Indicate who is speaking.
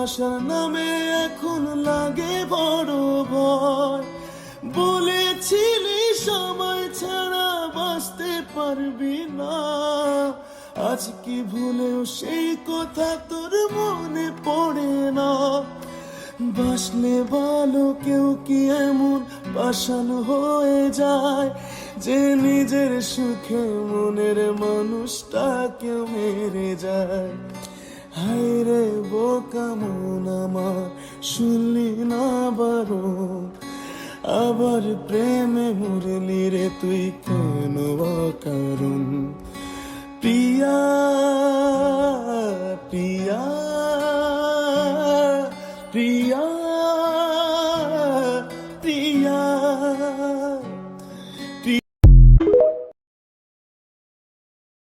Speaker 1: ভালোবাসার নামে এখন লাগে বড় ভয়। বলেছিলি সময় ছাড়া বাঁচতে পারবি না, আজ কি ভুলেও সেই কথা তোর মনে পড়ে না? বাসলে ভালো কেউ কি এমন পাষাণ হয়ে যায় যে নিজের সুখে মনের মানুষটাকে মেরে যায়? হায় রে বোকা মন আমার, শুনলি না বারণ, আবার প্রেমে মরলি রে তুই কেন অকারণ? প্রিয়া প্রিয়া